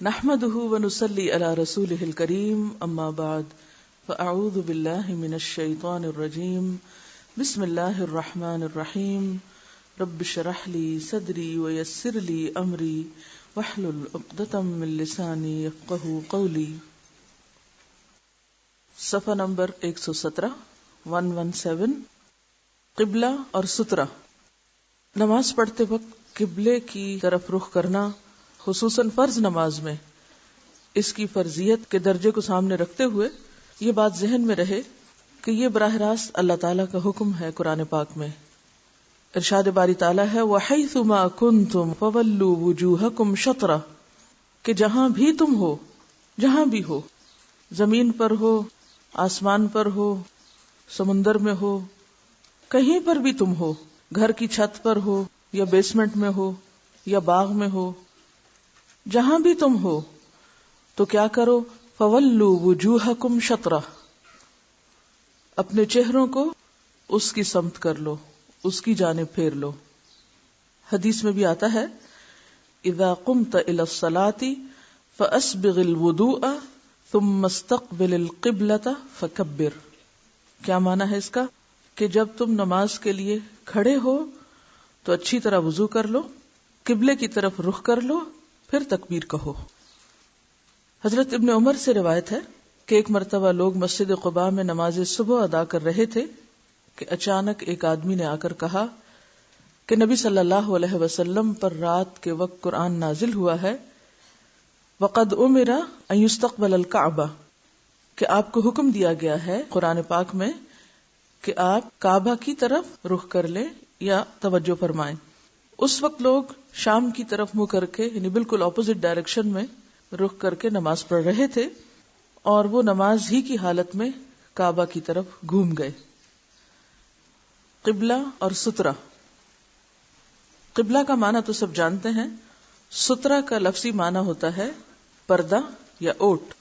نحمده ونصلي على رسوله الكريم اما بعد فاعوذ بالله من الشيطان الرجيم بسم الله الرحمن الرحيم رب اشرح لي صدري ويسر لي امري واحلل عقدة من لساني يفقهوا قولي. صفحہ نمبر 117 قبلہ اور سترہ. نماز پڑھتے وقت قبلے کی طرف رخ کرنا خصوصاً فرض نماز میں اس کی فرضیت کے درجے کو سامنے رکھتے ہوئے یہ بات ذہن میں رہے کہ یہ براہ راست اللہ تعالیٰ کا حکم ہے. قرآن پاک میں ارشاد باری تعالیٰ ہے وَحَيْثُ مَا كُنْتُمْ فَوَلُّوا وُجُوهَكُمْ شَطْرَهُ کہ جہاں بھی تم ہو، جہاں بھی ہو، زمین پر ہو، آسمان پر ہو، سمندر میں ہو، کہیں پر بھی تم ہو، گھر کی چھت پر ہو یا بیسمنٹ میں ہو یا باغ میں ہو، جہاں بھی تم ہو تو کیا کرو فَوَلُّوا وُجُوهَكُمْ شَطْرَهُ اپنے چہروں کو اس کی سمت کر لو، اس کی جانب پھیر لو. حدیث میں بھی آتا ہے اذا قمت الى الصلاة فاسبغ الوضوء ثم استقبل القبلة فكبر. کیا معنی ہے اس کا؟ کہ جب تم نماز کے لیے کھڑے ہو تو اچھی طرح وضو کر لو، قبلے کی طرف رخ کر لو، پھر تکبیر کہو. حضرت ابن عمر سے روایت ہے کہ ایک مرتبہ لوگ مسجد قباء میں نماز صبح ادا کر رہے تھے کہ اچانک ایک آدمی نے آ کر کہا کہ نبی صلی اللہ علیہ وسلم پر رات کے وقت قرآن نازل ہوا ہے وقد امر ان یستقبل الکعبہ کہ آپ کو حکم دیا گیا ہے قرآن پاک میں کہ آپ کعبہ کی طرف رخ کر لیں یا توجہ فرمائیں. اس وقت لوگ شام کی طرف منہ کر کے یعنی بالکل اپوزٹ ڈائریکشن میں رخ کر کے نماز پڑھ رہے تھے اور وہ نماز ہی کی حالت میں کعبہ کی طرف گھوم گئے. قبلہ اور سترہ. قبلہ کا معنی تو سب جانتے ہیں، سترہ کا لفظی معنی ہوتا ہے پردہ یا اوٹ.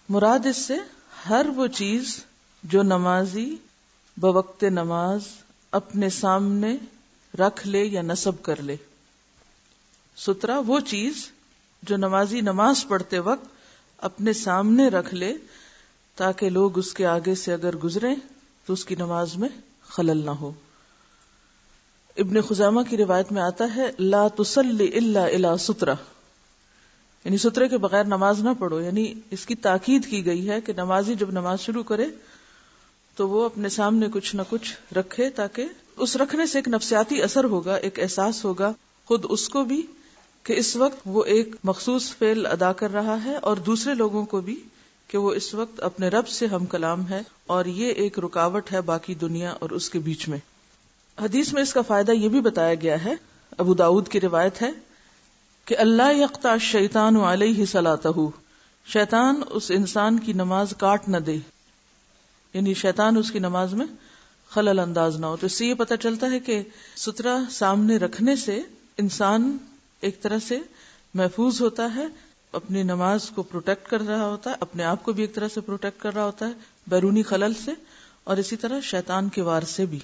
مراد اس سے ہر وہ چیز جو نمازی بوقت نماز اپنے سامنے رکھ لے یا نصب کر لے. سترہ وہ چیز جو نمازی نماز پڑھتے وقت اپنے سامنے رکھ لے تاکہ لوگ اس کے آگے سے اگر گزریں تو اس کی نماز میں خلل نہ ہو. ابن خزامہ کی روایت میں آتا ہے لا تصلی الا الی سترہ یعنی سترے کے بغیر نماز نہ پڑھو. یعنی اس کی تاکید کی گئی ہے کہ نمازی جب نماز شروع کرے تو وہ اپنے سامنے کچھ نہ کچھ رکھے تاکہ اس رکھنے سے ایک نفسیاتی اثر ہوگا، ایک احساس ہوگا خود اس کو بھی کہ اس وقت وہ ایک مخصوص فعل ادا کر رہا ہے اور دوسرے لوگوں کو بھی کہ وہ اس وقت اپنے رب سے ہم کلام ہے اور یہ ایک رکاوٹ ہے باقی دنیا اور اس کے بیچ میں. حدیث میں اس کا فائدہ یہ بھی بتایا گیا ہے، ابو داؤد کی روایت ہے کہ اللہ یقطع الشیطان علیہ صلاتہ شیطان اس انسان کی نماز کاٹ نہ دے، یعنی شیطان اس کی نماز میں خلل انداز نہ ہو. تو اس سے یہ پتہ چلتا ہے کہ سترہ سامنے رکھنے سے انسان ایک طرح سے محفوظ ہوتا ہے، اپنی نماز کو پروٹیکٹ کر رہا ہوتا ہے، اپنے آپ کو بھی ایک طرح سے پروٹیکٹ کر رہا ہوتا ہے بیرونی خلل سے اور اسی طرح شیطان کے وار سے بھی.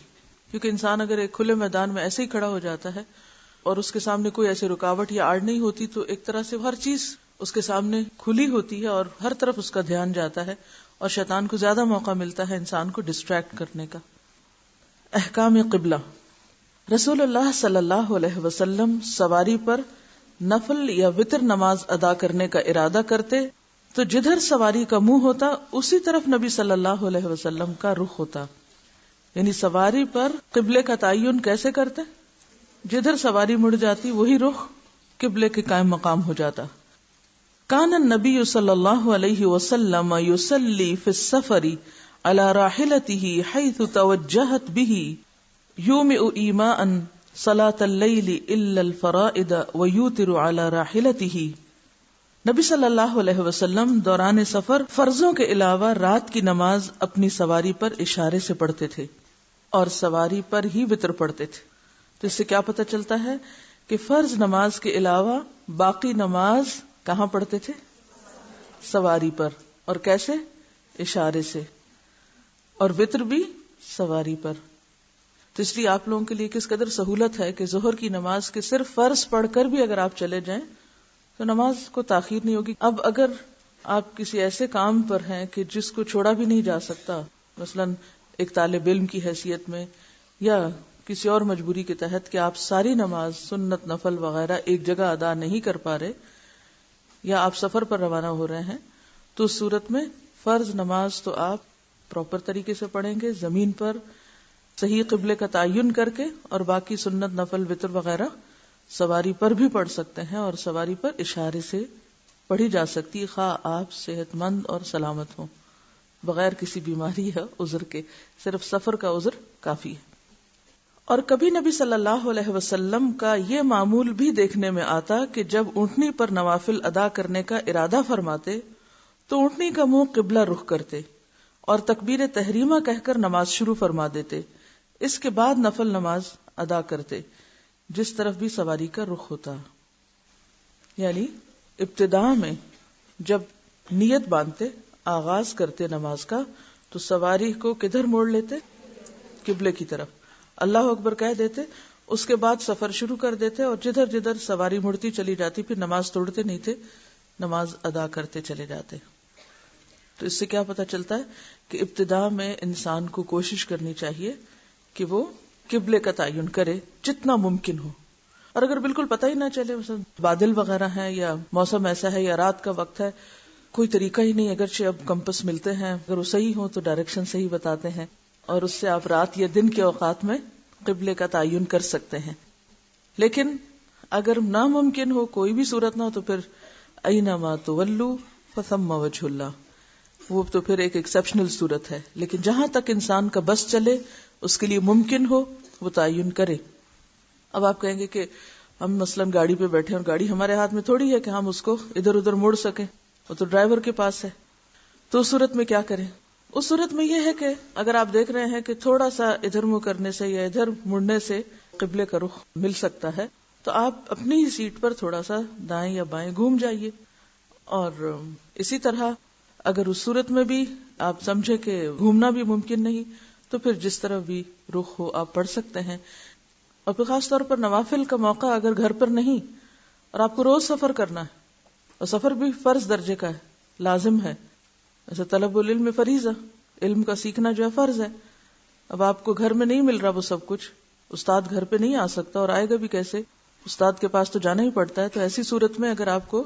کیونکہ انسان اگر ایک کھلے میدان میں ایسے ہی کھڑا ہو جاتا ہے اور اس کے سامنے کوئی ایسی رکاوٹ یا آڑ نہیں ہوتی تو ایک طرح سے ہر چیز اس کے سامنے کھلی ہوتی ہے اور ہر طرف اس کا دھیان جاتا ہے اور شیطان کو زیادہ موقع ملتا ہے انسان کو ڈسٹریکٹ کرنے کا. احکام قبلہ. رسول اللہ صلی اللہ علیہ وسلم سواری پر نفل یا وتر نماز ادا کرنے کا ارادہ کرتے تو جدھر سواری کا منہ ہوتا اسی طرف نبی صلی اللہ علیہ وسلم کا رخ ہوتا. یعنی سواری پر قبلے کا تعین کیسے کرتے؟ جدھر سواری مڑ جاتی وہی رخ قبلے کے قائم مقام ہو جاتا. کان النبی صلی اللہ علیہ وسلم یصلی فی السفر علی راحلته حیث توجہت به یومئ ایماء صلاة اللیل الا الفرائض ویوتر علی راحلته. نبی صلی اللہ علیہ وسلم دوران سفر فرضوں کے علاوہ رات کی نماز اپنی سواری پر اشارے سے پڑھتے تھے اور سواری پر ہی وتر پڑھتے تھے. تو اس سے کیا پتہ چلتا ہے کہ فرض نماز کے علاوہ باقی نماز کہاں پڑھتے تھے؟ سواری پر. اور کیسے؟ اشارے سے. اور وتر بھی سواری پر. تو اس لیے آپ لوگوں کے لیے کس قدر سہولت ہے کہ ظہر کی نماز کے صرف فرض پڑھ کر بھی اگر آپ چلے جائیں تو تو نماز کو تاخیر نہیں ہوگی. اب اگر آپ کسی ایسے کام پر ہیں کہ جس کو چھوڑا بھی نہیں جا سکتا، مثلا ایک طالب علم کی حیثیت میں یا کسی اور مجبوری کے تحت کہ آپ ساری نماز سنت نفل وغیرہ ایک جگہ ادا نہیں کر پا رہے، یا آپ سفر پر روانہ ہو رہے ہیں، تو اس صورت میں فرض نماز تو آپ پراپر طریقے سے پڑھیں گے زمین پر صحیح قبلے کا تعین کر کے، اور باقی سنت نفل وتر وغیرہ سواری پر بھی پڑھ سکتے ہیں، اور سواری پر اشارے سے پڑھی جا سکتی، خواہ آپ صحت مند اور سلامت ہوں، بغیر کسی بیماری یا عذر کے، صرف سفر کا عذر کافی ہے. اور کبھی نبی صلی اللہ علیہ وسلم کا یہ معمول بھی دیکھنے میں آتا کہ جب اونٹنی پر نوافل ادا کرنے کا ارادہ فرماتے تو اونٹنی کا منہ قبلہ رخ کرتے اور تکبیر تحریمہ کہہ کر نماز شروع فرما دیتے. اس کے بعد نفل نماز ادا کرتے جس طرف بھی سواری کا رخ ہوتا. یعنی ابتداء میں جب نیت باندھتے، آغاز کرتے نماز کا، تو سواری کو کدھر موڑ لیتے؟ قبلے کی طرف. اللہ اکبر کہہ دیتے، اس کے بعد سفر شروع کر دیتے، اور جدھر جدھر سواری مڑتی چلی جاتی پھر نماز توڑتے نہیں تھے، نماز ادا کرتے چلے جاتے. تو اس سے کیا پتہ چلتا ہے کہ ابتداء میں انسان کو کوشش کرنی چاہیے کہ وہ قبلے کا تعین کرے جتنا ممکن ہو. اور اگر بالکل پتہ ہی نہ چلے، مثلا بادل وغیرہ ہیں یا موسم ایسا ہے یا رات کا وقت ہے، کوئی طریقہ ہی نہیں، اگرچہ اب کمپس ملتے ہیں، اگر وہ صحیح ہو تو ڈائریکشن صحیح بتاتے ہیں، اور اس سے آپ رات یا دن کے اوقات میں قبلے کا تعین کر سکتے ہیں. لیکن اگر ناممکن ہو، کوئی بھی صورت نہ ہو، تو پھر اینما تولوا فثم وجہ اللہ، وہ تو پھر ایک ایکسیپشنل صورت ہے. لیکن جہاں تک انسان کا بس چلے، اس کے لیے ممکن ہو، وہ تعین کرے. اب آپ کہیں گے کہ ہم مثلاً گاڑی پہ بیٹھے اور گاڑی ہمارے ہاتھ میں تھوڑی ہے کہ ہم اس کو ادھر ادھر موڑ سکیں، وہ تو ڈرائیور کے پاس ہے. تو اس صورت میں کیا کریں؟ اس صورت میں یہ ہے کہ اگر آپ دیکھ رہے ہیں کہ تھوڑا سا ادھر منہ کرنے سے یا ادھر مڑنے سے قبلے کا رخ مل سکتا ہے، تو آپ اپنی ہی سیٹ پر تھوڑا سا دائیں یا بائیں گھوم جائیے. اور اسی طرح اگر اس صورت میں بھی آپ سمجھے کہ گھومنا بھی ممکن نہیں، تو پھر جس طرف بھی رخ ہو آپ پڑھ سکتے ہیں. اور پھر خاص طور پر نوافل کا موقع اگر گھر پر نہیں اور آپ کو روز سفر کرنا ہے، اور سفر بھی فرض درجے کا ہے، لازم ہے، ایسے طلب العلم فریضہ، علم کا سیکھنا جو ہے فرض ہے. اب آپ کو گھر میں نہیں مل رہا وہ سب کچھ، استاد گھر پہ نہیں آ سکتا، اور آئے گا بھی کیسے؟ استاد کے پاس تو جانا ہی پڑتا ہے. تو ایسی صورت میں اگر آپ کو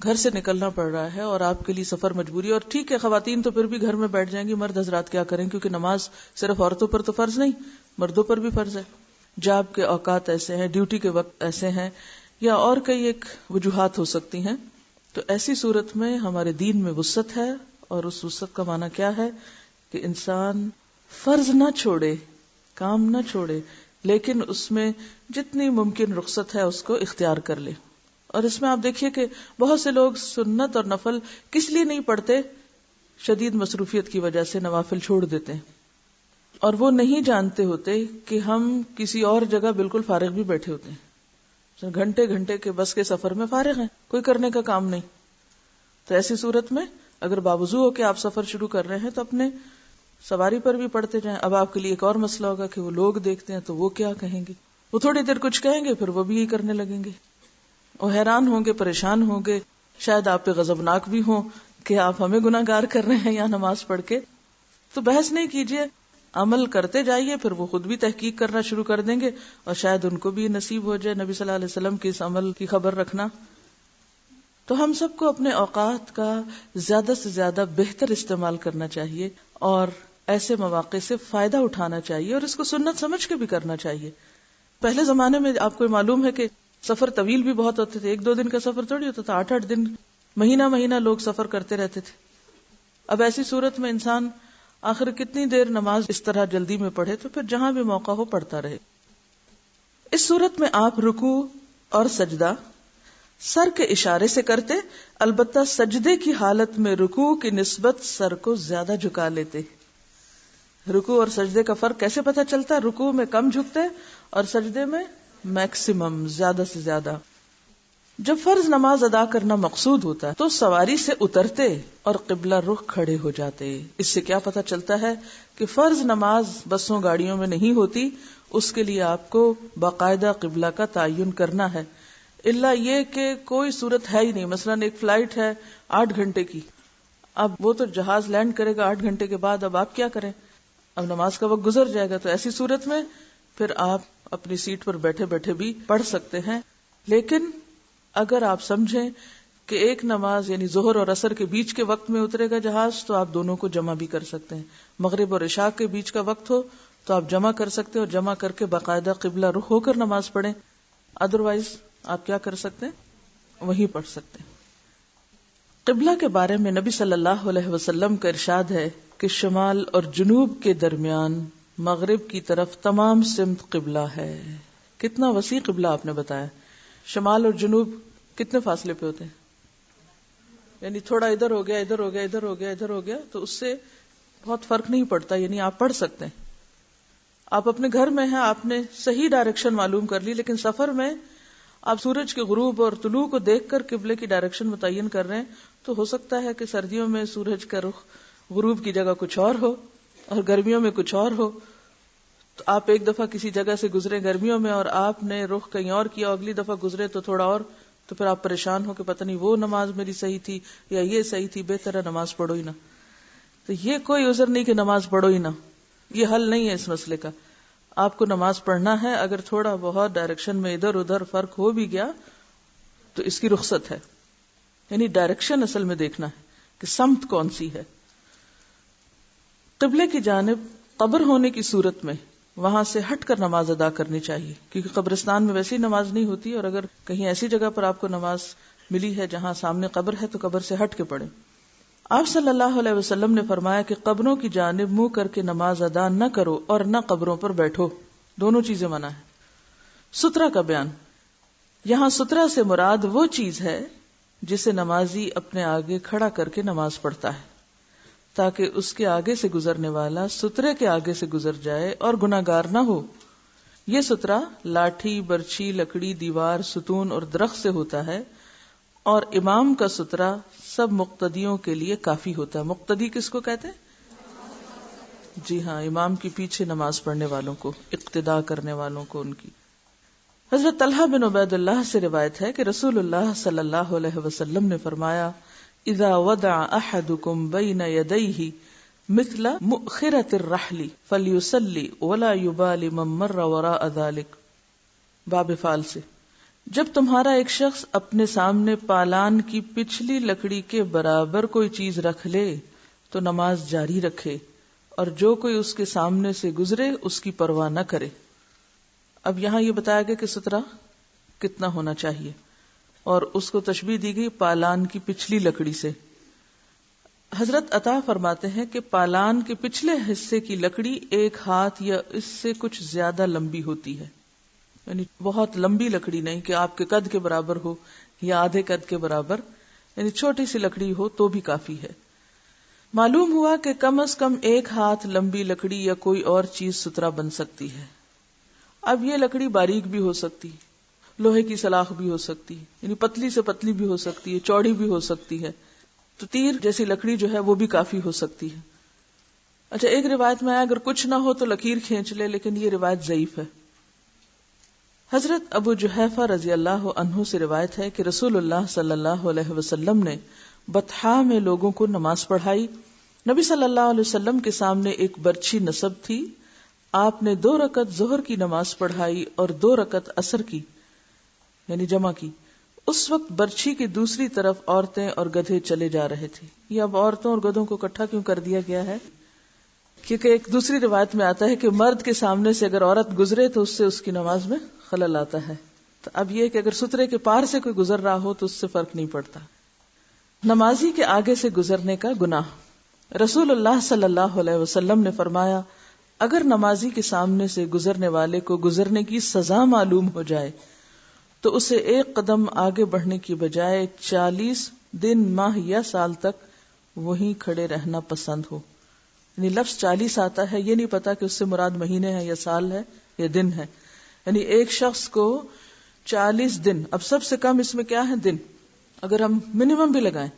گھر سے نکلنا پڑ رہا ہے اور آپ کے لیے سفر مجبوری، اور ٹھیک ہے خواتین تو پھر بھی گھر میں بیٹھ جائیں گی، مرد حضرات کیا کریں؟ کیونکہ نماز صرف عورتوں پر تو فرض نہیں، مردوں پر بھی فرض ہے. جاب کے اوقات ایسے ہیں، ڈیوٹی کے وقت ایسے ہیں، یا اور کئی ایک وجوہات ہو سکتی ہیں. تو ایسی صورت میں ہمارے دین میں وسعت ہے، اور اس وسعت کا معنی کیا ہے کہ انسان فرض نہ چھوڑے، کام نہ چھوڑے، لیکن اس میں جتنی ممکن رخصت ہے اس کو اختیار کر لے. اور اس میں آپ دیکھیے کہ بہت سے لوگ سنت اور نفل کس لیے نہیں پڑھتے؟ شدید مصروفیت کی وجہ سے نوافل چھوڑ دیتے ہیں، اور وہ نہیں جانتے ہوتے کہ ہم کسی اور جگہ بالکل فارغ بھی بیٹھے ہوتے ہیں، گھنٹے گھنٹے کے بس کے سفر میں فارغ ہیں، کوئی کرنے کا کام نہیں. تو ایسی صورت میں اگر باوضو ہو کہ آپ سفر شروع کر رہے ہیں تو اپنے سواری پر بھی پڑھتے جائیں. اب آپ کے لیے ایک اور مسئلہ ہوگا کہ وہ لوگ دیکھتے ہیں تو وہ کیا کہیں گے، وہ تھوڑی دیر کچھ کہیں گے پھر وہ بھی یہی کرنے لگیں گے، وہ حیران ہوں گے، پریشان ہوں گے، شاید آپ پہ غضبناک بھی ہوں کہ آپ ہمیں گناہ گار کر رہے ہیں یا نماز پڑھ کے. تو بحث نہیں کیجیے، عمل کرتے جائیے، پھر وہ خود بھی تحقیق کرنا شروع کر دیں گے، اور شاید ان کو بھی نصیب ہو جائے نبی صلی اللہ علیہ وسلم کے اس عمل کی خبر رکھنا. تو ہم سب کو اپنے اوقات کا زیادہ سے زیادہ بہتر استعمال کرنا چاہیے، اور ایسے مواقع سے فائدہ اٹھانا چاہیے، اور اس کو سنت سمجھ کے بھی کرنا چاہیے. پہلے زمانے میں آپ کو معلوم ہے کہ سفر طویل بھی بہت ہوتے تھے، 1-2 دن کا سفر تھوڑی ہوتا تھا، 8-8 دن، مہینہ مہینہ لوگ سفر کرتے رہتے تھے. اب ایسی صورت میں انسان آخر کتنی دیر نماز اس طرح جلدی میں پڑھے؟ تو پھر جہاں بھی موقع ہو پڑھتا رہے. اس صورت میں آپ رکوع اور سجدہ سر کے اشارے سے کرتے، البتہ سجدے کی حالت میں رکوع کی نسبت سر کو زیادہ جھکا لیتے. رکوع اور سجدے کا فرق کیسے پتہ چلتا ہے؟ رکوع میں کم جھکتے اور سجدے میں میکسیمم، زیادہ سے زیادہ. جب فرض نماز ادا کرنا مقصود ہوتا ہے تو سواری سے اترتے اور قبلہ رخ کھڑے ہو جاتے. اس سے کیا پتہ چلتا ہے کہ فرض نماز بسوں گاڑیوں میں نہیں ہوتی، اس کے لیے آپ کو باقاعدہ قبلہ کا تعین کرنا ہے. الا یہ کہ کوئی صورت ہے ہی نہیں، مثلا ایک فلائٹ ہے 8 گھنٹے کی، اب وہ تو جہاز لینڈ کرے گا 8 گھنٹے کے بعد، اب آپ کیا کریں؟ اب نماز کا وقت گزر جائے گا، تو ایسی صورت میں پھر آپ اپنی سیٹ پر بیٹھے بیٹھے بھی پڑھ سکتے ہیں. لیکن اگر آپ سمجھیں کہ ایک نماز یعنی ظہر اور عصر کے بیچ کے وقت میں اترے گا جہاز، تو آپ دونوں کو جمع بھی کر سکتے ہیں. مغرب اور عشاء کے بیچ کا وقت ہو تو آپ جمع کر سکتے ہیں، اور جمع کر کے باقاعدہ قبلہ رخ ہو کر نماز پڑھیں. ادروائز آپ کیا کر سکتے ہیں؟ وہیں پڑھ سکتے ہیں. قبلہ کے بارے میں نبی صلی اللہ علیہ وسلم کا ارشاد ہے کہ شمال اور جنوب کے درمیان مغرب کی طرف تمام سمت قبلہ ہے. کتنا وسیع قبلہ آپ نے بتایا. شمال اور جنوب کتنے فاصلے پہ ہوتے ہیں؟ یعنی تھوڑا ادھر ہو گیا، ادھر ہو گیا، ادھر ہو گیا، ادھر ہو گیا، تو اس سے بہت فرق نہیں پڑتا. یعنی آپ پڑھ سکتے ہیں. آپ اپنے گھر میں ہیں، آپ نے صحیح ڈائریکشن معلوم کر لی، لیکن سفر میں آپ سورج کے غروب اور طلوع کو دیکھ کر قبلے کی ڈائریکشن متعین کر رہے ہیں، تو ہو سکتا ہے کہ سردیوں میں سورج کا رخ غروب کی جگہ کچھ اور ہو اور گرمیوں میں کچھ اور ہو. تو آپ ایک دفعہ کسی جگہ سے گزرے گرمیوں میں اور آپ نے رخ کہیں اور کیا، اگلی دفعہ گزرے تو تھوڑا اور، تو پھر آپ پریشان ہو کہ پتہ نہیں وہ نماز میری صحیح تھی یا یہ صحیح تھی. بہتر ہے نماز پڑھو ہی نہ. تو یہ کوئی عذر نہیں کہ نماز پڑھو ہی نہ، یہ حل نہیں ہے اس مسئلے کا. آپ کو نماز پڑھنا ہے. اگر تھوڑا بہت ڈائریکشن میں ادھر ادھر فرق ہو بھی گیا تو اس کی رخصت ہے. یعنی ڈائریکشن اصل میں دیکھنا ہے کہ سمت کون سی ہے. قبلے کی جانب قبر ہونے کی صورت میں وہاں سے ہٹ کر نماز ادا کرنی چاہیے، کیونکہ قبرستان میں ویسی نماز نہیں ہوتی، اور اگر کہیں ایسی جگہ پر آپ کو نماز ملی ہے جہاں سامنے قبر ہے تو قبر سے ہٹ کے پڑھیں. آپ صلی اللہ علیہ وسلم نے فرمایا کہ قبروں کی جانب منہ کر کے نماز ادا نہ کرو اور نہ قبروں پر بیٹھو. دونوں چیزیں منع ہے. سترہ کا بیان. یہاں سترہ سے مراد وہ چیز ہے جسے نمازی اپنے آگے کھڑا کر کے نماز پڑھتا ہے تاکہ اس کے آگے سے گزرنے والا سترے کے آگے سے گزر جائے اور گناہگار نہ ہو. یہ سترہ لاٹھی، برچھی، لکڑی، دیوار، ستون اور درخت سے ہوتا ہے، اور امام کا سترہ سب مقتدیوں کے لیے کافی ہوتا ہے. مقتدی کس کو کہتے ہیں؟ جی ہاں، امام کے پیچھے نماز پڑھنے والوں کو، اقتداء کرنے والوں کو. ان کی حضرت طلحہ بن عبید اللہ سے روایت ہے کہ رسول اللہ صلی اللہ علیہ وسلم نے فرمایا اذا وضع احدكم بين يديه مثل مؤخرة الرحل فليصلي ولا يبالي من مر وراء ذلك. باب فعل سے، جب تمہارا ایک شخص اپنے سامنے پالان کی پچھلی لکڑی کے برابر کوئی چیز رکھ لے تو نماز جاری رکھے، اور جو کوئی اس کے سامنے سے گزرے اس کی پرواہ نہ کرے. اب یہاں یہ بتایا گیا کہ سترہ کتنا ہونا چاہیے، اور اس کو تشبیہ دی گئی پالان کی پچھلی لکڑی سے. حضرت عطا فرماتے ہیں کہ پالان کے پچھلے حصے کی لکڑی 1 ہاتھ یا اس سے کچھ زیادہ لمبی ہوتی ہے. یعنی بہت لمبی لکڑی نہیں کہ آپ کے قد کے برابر ہو یا آدھے قد کے برابر، یعنی چھوٹی سی لکڑی ہو تو بھی کافی ہے. معلوم ہوا کہ کم از کم 1 ہاتھ لمبی لکڑی یا کوئی اور چیز سترہ بن سکتی ہے. اب یہ لکڑی باریک بھی ہو سکتی، لوہے کی سلاخ بھی ہو سکتی، یعنی پتلی سے پتلی بھی ہو سکتی ہے، چوڑی بھی ہو سکتی ہے. تو تیر جیسی لکڑی جو ہے وہ بھی کافی ہو سکتی ہے. اچھا، ایک روایت میں آیا اگر کچھ نہ ہو تو لکیر کھینچ لے، لیکن یہ روایت ضعیف ہے. حضرت ابو جحیفہ رضی اللہ عنہ سے روایت ہے کہ رسول اللہ صلی اللہ علیہ وسلم نے بطحا میں لوگوں کو نماز پڑھائی. نبی صلی اللہ علیہ وسلم کے سامنے ایک برچھی نصب تھی. آپ نے 2 رکعت ظہر کی نماز پڑھائی اور 2 رکعت عصر کی، یعنی جمع کی. اس وقت برچھی کی دوسری طرف عورتیں اور گدھے چلے جا رہے تھے. یہ اب عورتوں اور گدھوں کو اکٹھا کیوں کر دیا گیا ہے؟ کیونکہ ایک دوسری روایت میں آتا ہے کہ مرد کے سامنے سے اگر عورت گزرے تو اس سے اس کی نماز میں خلل آتا ہے. تو اب یہ کہ اگر سترے کے پار سے کوئی گزر رہا ہو تو اس سے فرق نہیں پڑتا. نمازی کے آگے سے گزرنے کا گناہ. رسول اللہ صلی اللہ علیہ وسلم نے فرمایا اگر نمازی کے سامنے سے گزرنے والے کو گزرنے کی سزا معلوم ہو جائے تو اسے 1 قدم آگے بڑھنے کی بجائے 40 دن، ماہ یا سال تک وہیں کھڑے رہنا پسند ہو. یعنی لفظ 40 آتا ہے، یہ نہیں پتا کہ اس سے مراد مہینے ہیں یا سال ہے یا دن ہے. یعنی ایک شخص کو 40 دن، اب سب سے کم اس میں کیا ہے دن، اگر ہم منیمم بھی لگائیں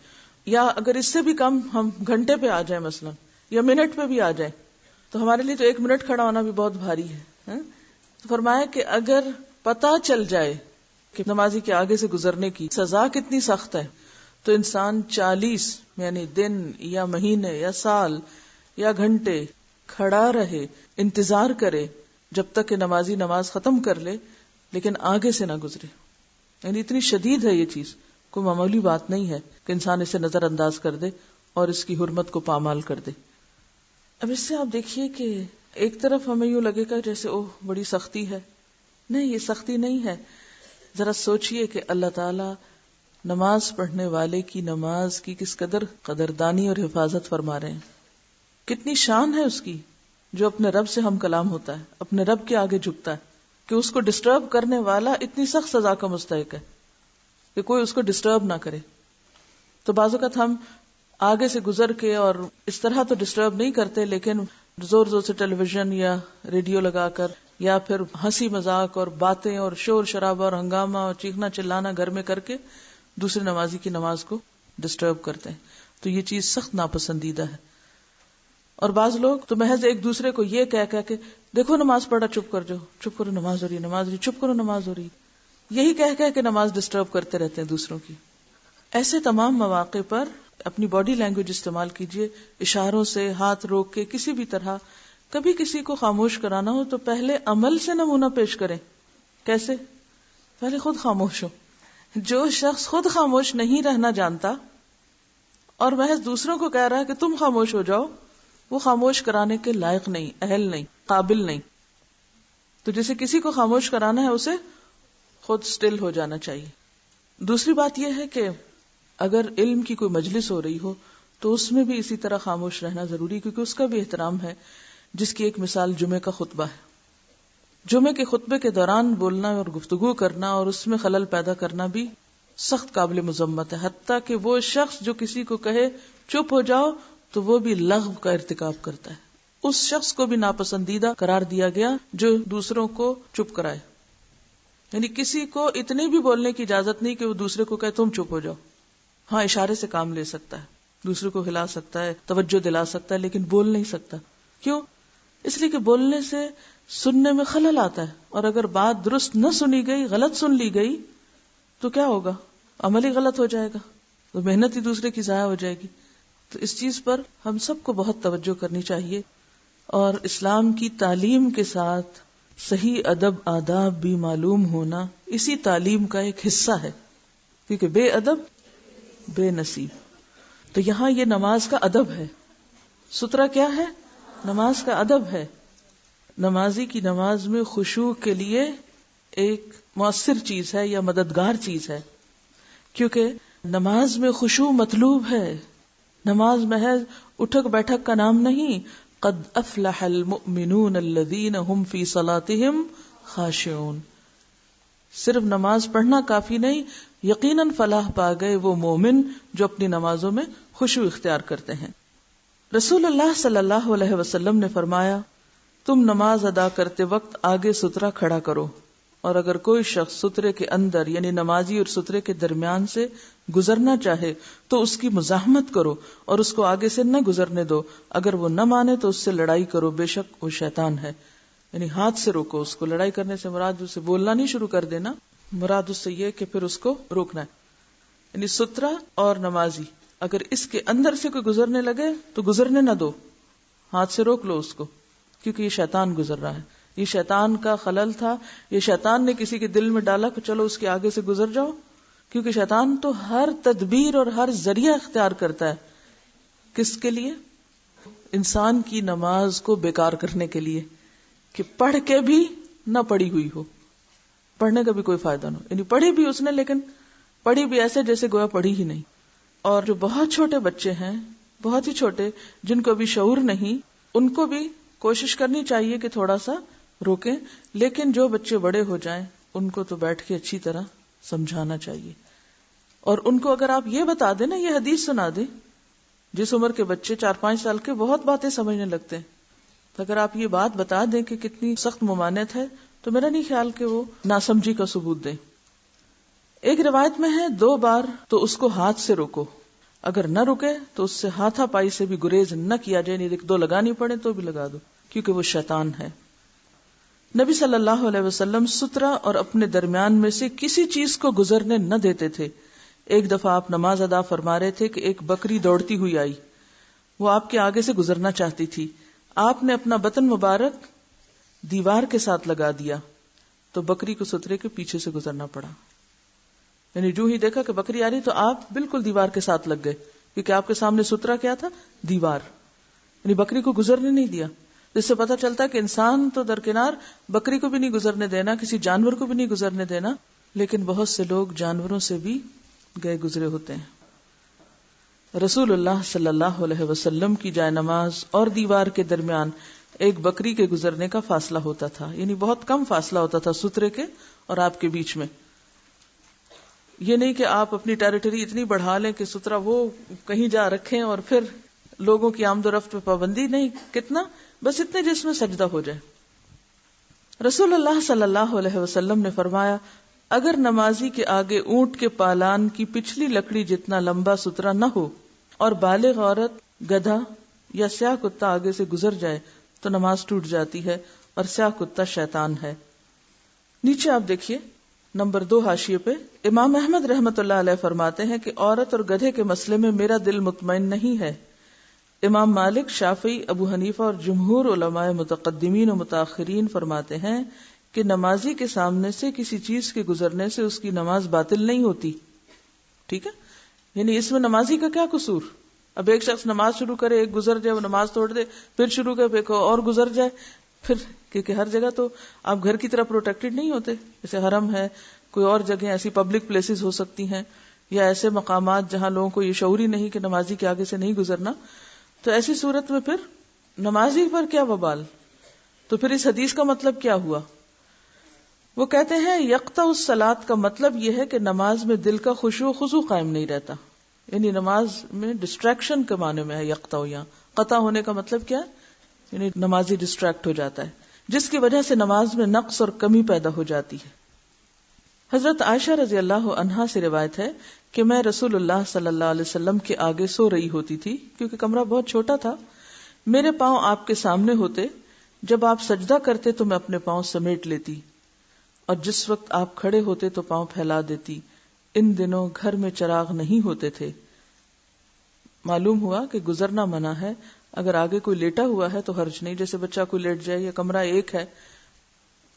یا اگر اس سے بھی کم ہم گھنٹے پہ آ جائیں مثلا یا منٹ پہ بھی آ جائیں تو ہمارے لیے تو 1 منٹ کھڑا ہونا بھی بہت بھاری ہے. تو فرمایا کہ اگر پتہ چل جائے کہ نمازی کے آگے سے گزرنے کی سزا کتنی سخت ہے. تو انسان 40 یعنی دن یا مہینے یا سال یا گھنٹے کھڑا رہے، انتظار کرے جب تک کہ نمازی نماز ختم کر لے، لیکن آگے سے نہ گزرے. یعنی اتنی شدید ہے یہ چیز، کوئی معمولی بات نہیں ہے کہ انسان اسے نظر انداز کر دے اور اس کی حرمت کو پامال کر دے. اب اس سے آپ دیکھیے کہ ایک طرف ہمیں یوں لگے گا جیسے اوہ بڑی سختی ہے. نہیں، یہ سختی نہیں ہے. ذرا سوچئے کہ اللہ تعالی نماز پڑھنے والے کی نماز کی کس قدر قدردانی اور حفاظت فرما رہے ہیں. کتنی شان ہے اس کی جو اپنے رب سے ہم کلام ہوتا ہے، اپنے رب کے آگے جھکتا ہے، کہ اس کو ڈسٹرب کرنے والا اتنی سخت سزا کا مستحق ہے کہ کوئی اس کو ڈسٹرب نہ کرے. تو بعض اوقات ہم آگے سے گزر کے اور اس طرح تو ڈسٹرب نہیں کرتے، لیکن زور زور سے ٹیلی ویژن یا ریڈیو لگا کر یا پھر ہنسی مذاق اور باتیں اور شور شرابہ اور ہنگامہ اور چیخنا چلانا گھر میں کر کے دوسرے نمازی کی نماز کو ڈسٹرب کرتے ہیں. تو یہ چیز سخت ناپسندیدہ ہے. اور بعض لوگ تو محض ایک دوسرے کو یہ کہہ کے دیکھو نماز پڑھا، چپ کر جاؤ، چپ کرو نماز ہو رہی، نماز ہو رہی، چپ کرو نماز ہو رہی، یہی کہہ کے نماز ڈسٹرب کرتے رہتے ہیں دوسروں کی. ایسے تمام مواقع پر اپنی باڈی لینگویج استعمال کیجئے، اشاروں سے، ہاتھ روک کے، کسی بھی طرح. کبھی کسی کو خاموش کرانا ہو تو پہلے عمل سے نمونہ پیش کریں. کیسے؟ پہلے خود خاموش ہو. جو شخص خود خاموش نہیں رہنا جانتا اور محض دوسروں کو کہہ رہا ہے کہ تم خاموش ہو جاؤ، وہ خاموش کرانے کے لائق نہیں، اہل نہیں، قابل نہیں. تو جسے کسی کو خاموش کرانا ہے اسے خود سٹل ہو جانا چاہیے. دوسری بات یہ ہے کہ اگر علم کی کوئی مجلس ہو رہی ہو تو اس میں بھی اسی طرح خاموش رہنا ضروری، کیونکہ اس کا بھی احترام ہے. جس کی ایک مثال جمعے کا خطبہ ہے. جمعے کے خطبے کے دوران بولنا اور گفتگو کرنا اور اس میں خلل پیدا کرنا بھی سخت قابل مذمت ہے. حتیٰ کہ وہ شخص جو کسی کو کہے چپ ہو جاؤ تو وہ بھی لغو کا ارتکاب کرتا ہے. اس شخص کو بھی ناپسندیدہ قرار دیا گیا جو دوسروں کو چپ کرائے. یعنی کسی کو اتنی بھی بولنے کی اجازت نہیں کہ وہ دوسرے کو کہے تم چپ ہو جاؤ. ہاں، اشارے سے کام لے سکتا ہے، دوسرے کو ہلا سکتا ہے، توجہ دلا سکتا ہے، لیکن بول نہیں سکتا. کیوں؟ اس لیے کہ بولنے سے سننے میں خلل آتا ہے، اور اگر بات درست نہ سنی گئی، غلط سن لی گئی تو کیا ہوگا؟ عمل ہی غلط ہو جائے گا، تو محنت ہی دوسرے کی ضائع ہو جائے گی. تو اس چیز پر ہم سب کو بہت توجہ کرنی چاہیے. اور اسلام کی تعلیم کے ساتھ صحیح ادب آداب بھی معلوم ہونا اسی تعلیم کا ایک حصہ ہے، کیونکہ بے ادب بے نصیب. تو یہاں یہ نماز کا ادب ہے. سترہ کیا ہے؟ نماز کا ادب ہے. نمازی کی نماز میں خشوع کے لیے ایک مؤثر چیز ہے یا مددگار چیز ہے، کیونکہ نماز میں خشوع مطلوب ہے. نماز محض اٹھک بیٹھک کا نام نہیں. قد افلح المؤمنون الذین هم فی صلاتهم خاشعون. صرف نماز پڑھنا کافی نہیں، یقیناً فلاح پا گئے وہ مومن جو اپنی نمازوں میں خشوع اختیار کرتے ہیں. رسول اللہ صلی اللہ علیہ وسلم نے فرمایا، تم نماز ادا کرتے وقت آگے سترہ کھڑا کرو، اور اگر کوئی شخص سترے کے اندر یعنی نمازی اور سترے کے درمیان سے گزرنا چاہے تو اس کی مزاحمت کرو اور اس کو آگے سے نہ گزرنے دو. اگر وہ نہ مانے تو اس سے لڑائی کرو، بے شک وہ شیطان ہے. یعنی ہاتھ سے روکو اس کو. لڑائی کرنے سے مراد اسے بولنا نہیں شروع کر دینا، مراد اس سے یہ کہ پھر اس کو روکنا ہے. یعنی سترہ اور نمازی اگر اس کے اندر سے کوئی گزرنے لگے تو گزرنے نہ دو، ہاتھ سے روک لو اس کو، کیونکہ یہ شیطان گزر رہا ہے. یہ شیطان کا خلل تھا، یہ شیطان نے کسی کے دل میں ڈالا کہ چلو اس کے آگے سے گزر جاؤ. کیونکہ شیطان تو ہر تدبیر اور ہر ذریعہ اختیار کرتا ہے. کس کے لیے؟ انسان کی نماز کو بیکار کرنے کے لیے، کہ پڑھ کے بھی نہ پڑھی ہوئی ہو، پڑھنے کا بھی کوئی فائدہ نہ ہو. یعنی پڑھی بھی اس نے، لیکن پڑھی بھی ایسے جیسے گویا پڑھی ہی نہیں. اور جو بہت چھوٹے بچے ہیں، بہت ہی چھوٹے، جن کو ابھی شعور نہیں، ان کو بھی کوشش کرنی چاہیے کہ تھوڑا سا روکیں. لیکن جو بچے بڑے ہو جائیں ان کو تو بیٹھ کے اچھی طرح سمجھانا چاہیے. اور ان کو اگر آپ یہ بتا دیں نا، یہ حدیث سنا دیں، جس عمر کے بچے 4-5 سال کے بہت باتیں سمجھنے لگتے ہیں، تو اگر آپ یہ بات بتا دیں کہ کتنی سخت ممانعت ہے تو میرا نہیں خیال کہ وہ ناسمجھی کا ثبوت دیں. ایک روایت میں ہے 2 بار تو اس کو ہاتھ سے روکو، اگر نہ رکے تو اس سے ہاتھا پائی سے بھی گریز نہ کیا جائے. نہیں 2 لگانی پڑے تو بھی لگا دو، کیونکہ وہ شیطان ہے. نبی صلی اللہ علیہ وسلم سترہ اور اپنے درمیان میں سے کسی چیز کو گزرنے نہ دیتے تھے. ایک دفعہ آپ نماز ادا فرما رہے تھے کہ ایک بکری دوڑتی ہوئی آئی. وہ آپ کے آگے سے گزرنا چاہتی تھی. آپ نے اپنا بطن مبارک دیوار کے ساتھ لگا دیا تو بکری کو سترے کے پیچھے سے گزرنا پڑا. یعنی جو ہی دیکھا کہ بکری آ رہی تو آپ بالکل دیوار کے ساتھ لگ گئے, کیونکہ آپ کے سامنے سترا کیا تھا؟ دیوار. یعنی بکری کو گزرنے نہیں دیا. جس سے پتہ چلتا ہے کہ انسان تو درکنار, بکری کو بھی نہیں گزرنے دینا, کسی جانور کو بھی نہیں گزرنے دینا, لیکن بہت سے لوگ جانوروں سے بھی گئے گزرے ہوتے ہیں. رسول اللہ صلی اللہ علیہ وسلم کی جائے نماز اور دیوار کے درمیان ایک بکری کے گزرنے کا فاصلہ ہوتا تھا. یعنی بہت کم فاصلہ ہوتا تھا سترے کے اور آپ کے بیچ میں. یہ نہیں کہ آپ اپنی ٹیریٹری اتنی بڑھا لیں کہ سترا وہ کہیں جا رکھیں اور پھر لوگوں کی آمد و رفت پہ پابندی نہیں, کتنا بس اتنے جس میں سجدہ ہو جائے. رسول اللہ صلی اللہ علیہ وسلم نے فرمایا, اگر نمازی کے آگے اونٹ کے پالان کی پچھلی لکڑی جتنا لمبا سترا نہ ہو اور بالغ عورت, گدھا یا سیاہ کتا آگے سے گزر جائے تو نماز ٹوٹ جاتی ہے, اور سیاہ کتا شیطان ہے. نیچے آپ دیکھیے نمبر 2 حاشیے پہ امام احمد رحمت اللہ علیہ فرماتے ہیں کہ عورت اور گدھے کے مسئلے میں میرا دل مطمئن نہیں ہے. امام مالک, شافعی, ابو حنیفہ اور جمہور علماء متقدمین و متاخرین فرماتے ہیں کہ نمازی کے سامنے سے کسی چیز کے گزرنے سے اس کی نماز باطل نہیں ہوتی. ٹھیک ہے, یعنی اس میں نمازی کا کیا قصور؟ اب ایک شخص نماز شروع کرے, ایک گزر جائے, وہ نماز توڑ دے, پھر شروع کرے, ایک اور گزر جائے, پھر کیونکہ ہر جگہ تو آپ گھر کی طرح پروٹیکٹڈ نہیں ہوتے. جیسے حرم ہے, کوئی اور جگہ ایسی پبلک پلیسز ہو سکتی ہیں, یا ایسے مقامات جہاں لوگوں کو یہ شعور ہی نہیں کہ نمازی کے آگے سے نہیں گزرنا. تو ایسی صورت میں پھر نمازی پر کیا وبال؟ تو پھر اس حدیث کا مطلب کیا ہوا؟ وہ کہتے ہیں یقطع الصلاۃ کا مطلب یہ ہے کہ نماز میں دل کا خشوع و خضوع قائم نہیں رہتا. یعنی نماز میں ڈسٹریکشن کے معنی میں ہے یقطع. یہاں قطع ہونے کا مطلب کیا ہے؟ یعنی نمازی ڈسٹریکٹ ہو جاتا ہے, جس کی وجہ سے نماز میں نقص اور کمی پیدا ہو جاتی ہے. حضرت عائشہ رضی اللہ عنہا سے روایت ہے کہ میں رسول اللہ صلی اللہ علیہ وسلم کے آگے سو رہی ہوتی تھی, کیونکہ کمرہ بہت چھوٹا تھا. میرے پاؤں آپ کے سامنے ہوتے, جب آپ سجدہ کرتے تو میں اپنے پاؤں سمیٹ لیتی, اور جس وقت آپ کھڑے ہوتے تو پاؤں پھیلا دیتی. ان دنوں گھر میں چراغ نہیں ہوتے تھے. معلوم ہوا کہ گزرنا منع ہے. اگر آگے کوئی لیٹا ہوا ہے تو حرج نہیں, جیسے بچہ کوئی لیٹ جائے یا کمرہ ایک ہے.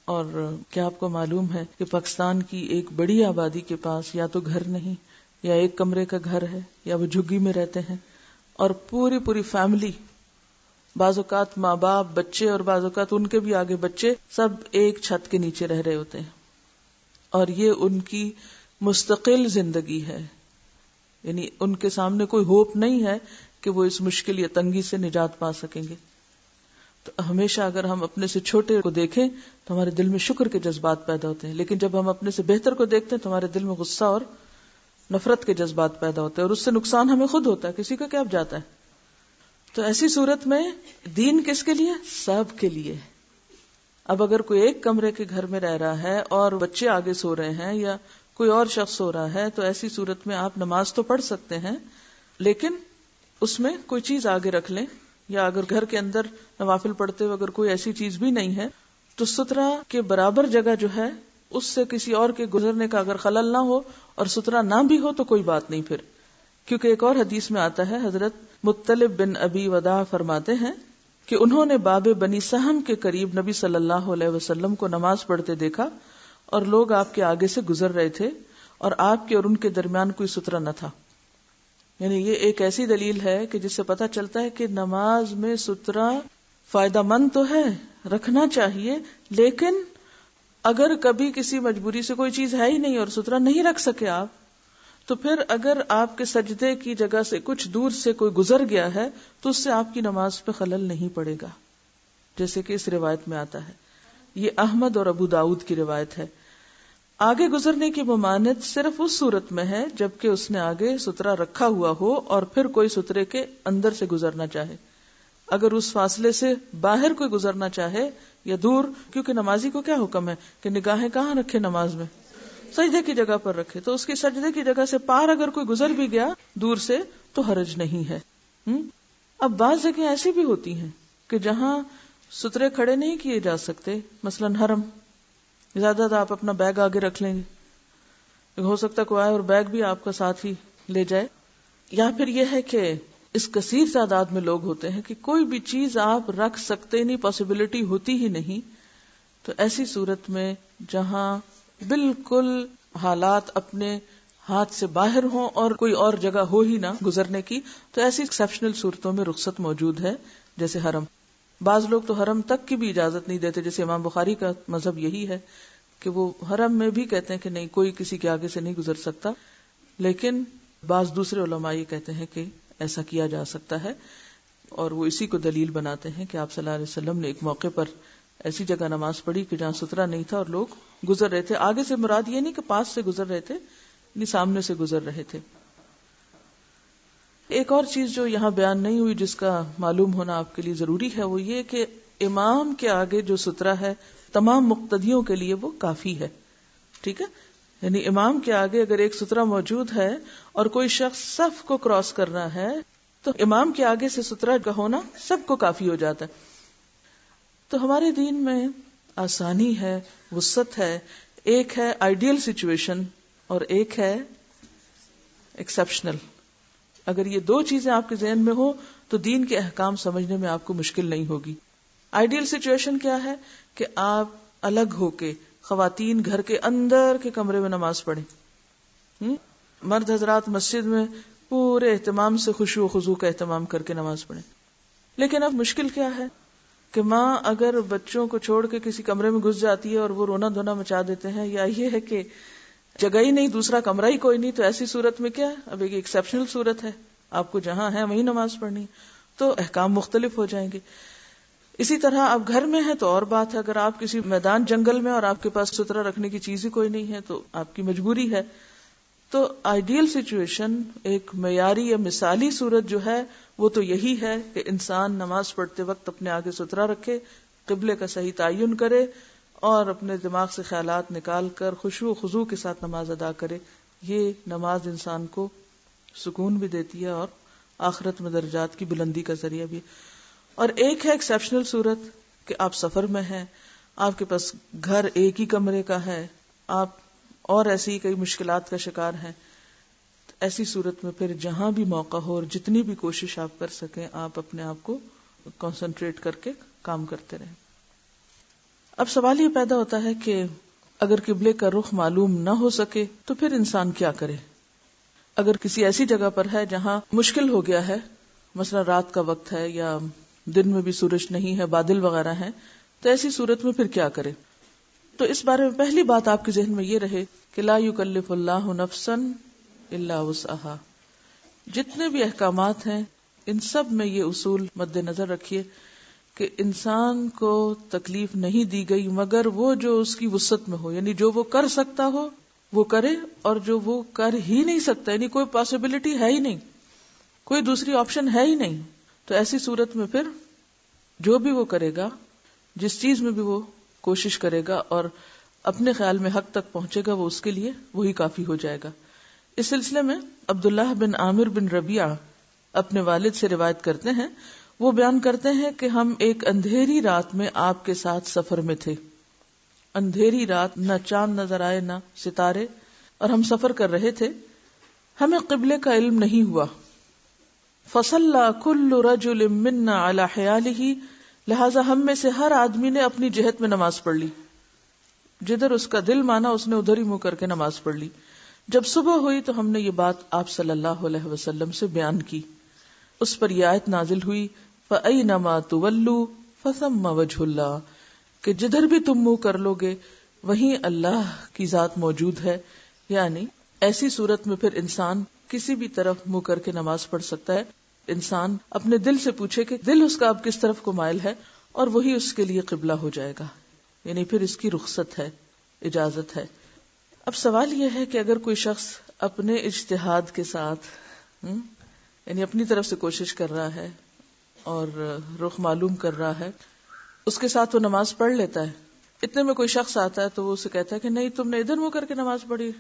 اور کیا آپ کو معلوم ہے کہ پاکستان کی ایک بڑی آبادی کے پاس یا تو گھر نہیں, یا ایک کمرے کا گھر ہے, یا وہ جھگی میں رہتے ہیں, اور پوری فیملی, بعض اوقات ماں باپ, بچے, اور بعض اوقات ان کے بھی آگے بچے, سب ایک چھت کے نیچے رہ رہے ہوتے ہیں, اور یہ ان کی مستقل زندگی ہے. یعنی ان کے سامنے کوئی ہوپ نہیں ہے کہ وہ اس مشکل یا تنگی سے نجات پا سکیں گے. تو ہمیشہ اگر ہم اپنے سے چھوٹے کو دیکھیں تو ہمارے دل میں شکر کے جذبات پیدا ہوتے ہیں, لیکن جب ہم اپنے سے بہتر کو دیکھتے ہیں تو ہمارے دل میں غصہ اور نفرت کے جذبات پیدا ہوتے ہیں, اور اس سے نقصان ہمیں خود ہوتا ہے, کسی کا کیا جاتا ہے. تو ایسی صورت میں دین کس کے لیے؟ سب کے لیے. اب اگر کوئی ایک کمرے کے گھر میں رہ رہا ہے اور بچے آگے سو رہے ہیں یا کوئی اور شخص سو رہا ہے, تو ایسی صورت میں آپ نماز تو پڑھ سکتے ہیں, لیکن اس میں کوئی چیز آگے رکھ لیں, یا اگر گھر کے اندر نوافل پڑھتے ہوئے اگر کوئی ایسی چیز بھی نہیں ہے تو سترا کے برابر جگہ جو ہے اس سے کسی اور کے گزرنے کا اگر خلل نہ ہو اور سترا نہ بھی ہو تو کوئی بات نہیں پھر. کیونکہ ایک اور حدیث میں آتا ہے, حضرت مطلب بن ابی وداع فرماتے ہیں کہ انہوں نے باب بنی سہم کے قریب نبی صلی اللہ علیہ وسلم کو نماز پڑھتے دیکھا, اور لوگ آپ کے آگے سے گزر رہے تھے اور آپ کے اور ان کے درمیان کوئی سترا نہ تھا. یعنی یہ ایک ایسی دلیل ہے کہ جس سے پتہ چلتا ہے کہ نماز میں سترا فائدہ مند تو ہے, رکھنا چاہیے, لیکن اگر کبھی کسی مجبوری سے کوئی چیز ہے ہی نہیں اور سترا نہیں رکھ سکے آپ, تو پھر اگر آپ کے سجدے کی جگہ سے کچھ دور سے کوئی گزر گیا ہے تو اس سے آپ کی نماز پہ خلل نہیں پڑے گا, جیسے کہ اس روایت میں آتا ہے. یہ احمد اور ابو داؤد کی روایت ہے. آگے گزرنے کی ممانعت صرف اس صورت میں ہے جبکہ اس نے آگے سترا رکھا ہوا ہو اور پھر کوئی سترے کے اندر سے گزرنا چاہے. اگر اس فاصلے سے باہر کوئی گزرنا چاہے یا دور, کیونکہ نمازی کو کیا حکم ہے کہ نگاہیں کہاں رکھے نماز میں؟ سجدے کی جگہ پر رکھے. تو اس کی سجدے کی جگہ سے پار اگر کوئی گزر بھی گیا دور سے تو حرج نہیں ہے. اب بعض جگہیں ایسی بھی ہوتی ہیں کہ جہاں سترے کھڑے نہیں کیے جا سکتے. مثلاً حرم، زیادہ تر آپ اپنا بیگ آگے رکھ لیں گے، ہو سکتا کوئی آئے اور بیگ بھی آپ کا ساتھ ہی لے جائے. یا پھر یہ ہے کہ اس کثیر تعداد میں لوگ ہوتے ہیں کہ کوئی بھی چیز آپ رکھ سکتے نہیں، پاسبلٹی ہوتی ہی نہیں. تو ایسی صورت میں جہاں بالکل حالات اپنے ہاتھ سے باہر ہوں اور کوئی اور جگہ ہو ہی نہ گزرنے کی، تو ایسی ایکسیپشنل صورتوں میں رخصت موجود ہے، جیسے حرم. بعض لوگ تو حرم تک کی بھی اجازت نہیں دیتے، جیسے امام بخاری کا مذہب یہی ہے کہ وہ حرم میں بھی کہتے ہیں کہ نہیں، کوئی کسی کے آگے سے نہیں گزر سکتا. لیکن بعض دوسرے علماء یہ کہتے ہیں کہ ایسا کیا جا سکتا ہے، اور وہ اسی کو دلیل بناتے ہیں کہ آپ صلی اللہ علیہ وسلم نے ایک موقع پر ایسی جگہ نماز پڑھی کہ جہاں سترا نہیں تھا اور لوگ گزر رہے تھے. آگے سے مراد یہ نہیں کہ پاس سے گزر رہے تھے، یعنی سامنے سے گزر رہے تھے. ایک اور چیز جو یہاں بیان نہیں ہوئی جس کا معلوم ہونا آپ کے لیے ضروری ہے، وہ یہ کہ امام کے آگے جو سترا ہے تمام مقتدیوں کے لیے وہ کافی ہے. ٹھیک ہے، یعنی امام کے آگے اگر ایک سترا موجود ہے اور کوئی شخص صف کو کراس کرنا ہے تو امام کے آگے سے سترا کا ہونا سب کو کافی ہو جاتا ہے. تو ہمارے دین میں آسانی ہے، وسعت ہے. ایک ہے آئیڈیل سچویشن اور ایک ہے ایکسپشنل. اگر یہ دو چیزیں آپ کے ذہن میں ہو تو دین کے احکام سمجھنے میں آپ کو مشکل نہیں ہوگی. آئیڈیل سچویشن کیا ہے کہ آپ الگ ہو کے، خواتین گھر کے اندر کے کمرے میں نماز پڑھیں، مرد حضرات مسجد میں پورے اہتمام سے خشوع و خضوع کا اہتمام کر کے نماز پڑھیں. لیکن اب مشکل کیا ہے کہ ماں اگر بچوں کو چھوڑ کے کسی کمرے میں گھس جاتی ہے اور وہ رونا دھونا مچا دیتے ہیں، یا یہ ہے کہ جگہ ہی نہیں، دوسرا کمرہ ہی کوئی نہیں، تو ایسی صورت میں کیا ہے، اب ایک ایکسیپشنل صورت ہے، آپ کو جہاں ہے وہیں نماز پڑھنی، تو احکام مختلف ہو جائیں گے. اسی طرح آپ گھر میں ہیں تو اور بات ہے، اگر آپ کسی میدان جنگل میں اور آپ کے پاس سترا رکھنے کی چیز ہی کوئی نہیں ہے تو آپ کی مجبوری ہے. تو آئیڈیل سچویشن، ایک معیاری یا مثالی صورت جو ہے وہ تو یہی ہے کہ انسان نماز پڑھتے وقت اپنے آگے سترا رکھے، قبلے کا صحیح تعین کرے اور اپنے دماغ سے خیالات نکال کر خشوع و خضوع کے ساتھ نماز ادا کرے. یہ نماز انسان کو سکون بھی دیتی ہے اور آخرت میں درجات کی بلندی کا ذریعہ بھی. اور ایک ہے ایکسیپشنل صورت کہ آپ سفر میں ہیں، آپ کے پاس گھر ایک ہی کمرے کا ہے، آپ اور ایسی کئی مشکلات کا شکار ہیں. ایسی صورت میں پھر جہاں بھی موقع ہو اور جتنی بھی کوشش آپ کر سکیں، آپ اپنے آپ کو کنسنٹریٹ کر کے کام کرتے رہیں. اب سوال یہ پیدا ہوتا ہے کہ اگر قبلے کا رخ معلوم نہ ہو سکے تو پھر انسان کیا کرے؟ اگر کسی ایسی جگہ پر ہے جہاں مشکل ہو گیا ہے، مثلا رات کا وقت ہے یا دن میں بھی سورج نہیں ہے، بادل وغیرہ ہیں، تو ایسی صورت میں پھر کیا کرے؟ تو اس بارے میں پہلی بات آپ کے ذہن میں یہ رہے کہ لا یکلف اللہ نفسا الا وسعها. جتنے بھی احکامات ہیں ان سب میں یہ اصول مد نظر رکھیے کہ انسان کو تکلیف نہیں دی گئی مگر وہ جو اس کی وسعت میں ہو، یعنی جو وہ کر سکتا ہو وہ کرے، اور جو وہ کر ہی نہیں سکتا، یعنی کوئی پاسبلٹی ہے ہی نہیں، کوئی دوسری آپشن ہے ہی نہیں، تو ایسی صورت میں پھر جو بھی وہ کرے گا، جس چیز میں بھی وہ کوشش کرے گا اور اپنے خیال میں حق تک پہنچے گا، وہ اس کے لیے وہی کافی ہو جائے گا. اس سلسلے میں عبداللہ بن عامر بن ربیعہ اپنے والد سے روایت کرتے ہیں، وہ بیان کرتے ہیں کہ ہم ایک اندھیری رات میں آپ کے ساتھ سفر میں تھے. اندھیری رات، نہ چاند نظر آئے نہ ستارے، اور ہم سفر کر رہے تھے. ہمیں قبلے کا علم نہیں ہوا. فصلى كل رجل منا على حياله، لہذا ہم میں سے ہر آدمی نے اپنی جہت میں نماز پڑھ لی، جدھر اس کا دل مانا اس نے ادھر ہی منہ کر کے نماز پڑھ لی. جب صبح ہوئی تو ہم نے یہ بات آپ صلی اللہ علیہ وسلم سے بیان کی. اس پر یہ آیت نازل ہوئی فَأَيْنَمَا تُوَلُّوا فَثَمَّ وَجْهُ اللَّهِ، کہ جدھر بھی تم منہ کر لو گے وہیں اللہ کی ذات موجود ہے. یعنی ایسی صورت میں پھر انسان کسی بھی طرف منہ کر کے نماز پڑھ سکتا ہے. انسان اپنے دل سے پوچھے کہ دل اس کا اب کس طرف کو مائل ہے، اور وہی اس کے لیے قبلہ ہو جائے گا، یعنی پھر اس کی رخصت ہے، اجازت ہے. اب سوال یہ ہے کہ اگر کوئی شخص اپنے اجتہاد کے ساتھ یعنی اپنی طرف سے کوشش کر رہا ہے اور رخ معلوم کر رہا ہے، اس کے ساتھ وہ نماز پڑھ لیتا ہے. اتنے میں کوئی شخص آتا ہے تو وہ اسے کہتا ہے کہ نہیں، تم نے ادھر منہ کر کے نماز پڑھی،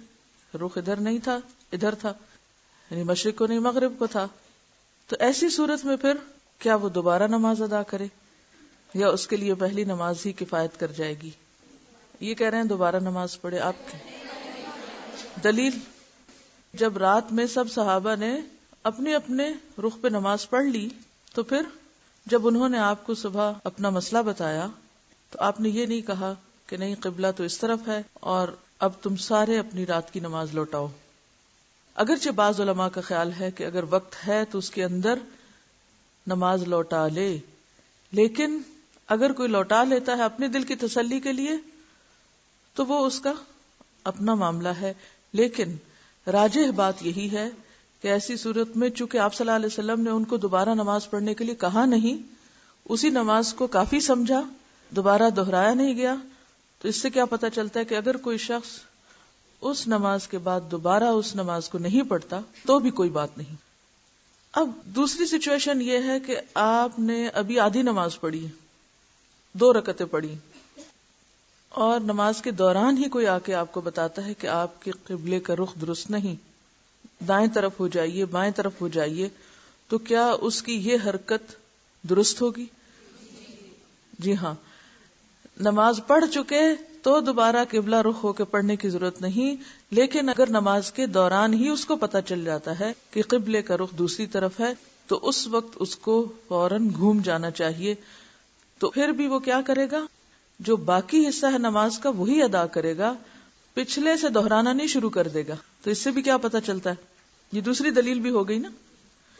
رخ ادھر نہیں تھا، ادھر تھا، یعنی مشرق کو نہیں مغرب کو تھا. تو ایسی صورت میں پھر کیا وہ دوبارہ نماز ادا کرے؟ یا اس کے لیے پہلی نماز ہی کفایت کر جائے گی؟ یہ کہہ رہے ہیں دوبارہ نماز پڑھے. آپ دلیل؟ جب رات میں سب صحابہ نے اپنے اپنے رخ پہ نماز پڑھ لی تو پھر جب انہوں نے آپ کو صبح اپنا مسئلہ بتایا تو آپ نے یہ نہیں کہا کہ نہیں قبلہ تو اس طرف ہے اور اب تم سارے اپنی رات کی نماز لوٹاؤ. اگرچہ بعض علماء کا خیال ہے کہ اگر وقت ہے تو اس کے اندر نماز لوٹا لے، لیکن اگر کوئی لوٹا لیتا ہے اپنے دل کی تسلی کے لیے تو وہ اس کا اپنا معاملہ ہے. لیکن راجح بات یہی ہے کہ ایسی صورت میں چونکہ آپ صلی اللہ علیہ وسلم نے ان کو دوبارہ نماز پڑھنے کے لیے کہا نہیں، اسی نماز کو کافی سمجھا، دوبارہ دہرایا نہیں گیا، تو اس سے کیا پتہ چلتا ہے کہ اگر کوئی شخص اس نماز کے بعد دوبارہ اس نماز کو نہیں پڑھتا تو بھی کوئی بات نہیں. اب دوسری سچویشن یہ ہے کہ آپ نے ابھی آدھی نماز پڑھی، 2 رکعتیں پڑھی، اور نماز کے دوران ہی کوئی آ کے آپ کو بتاتا ہے کہ آپ کے قبلے کا رخ درست نہیں، دائیں طرف ہو جائیے، بائیں طرف ہو جائیے، تو کیا اس کی یہ حرکت درست ہوگی؟ جی ہاں. نماز پڑھ چکے تو دوبارہ قبلہ رخ ہو کے پڑھنے کی ضرورت نہیں، لیکن اگر نماز کے دوران ہی اس کو پتہ چل جاتا ہے کہ قبلے کا رخ دوسری طرف ہے تو اس وقت اس کو فوراً گھوم جانا چاہیے. تو پھر بھی وہ کیا کرے گا؟ جو باقی حصہ ہے نماز کا وہی ادا کرے گا، پچھلے سے دہرانا نہیں شروع کر دے گا. تو اس سے بھی کیا پتہ چلتا ہے؟ یہ دوسری دلیل بھی ہو گئی نا.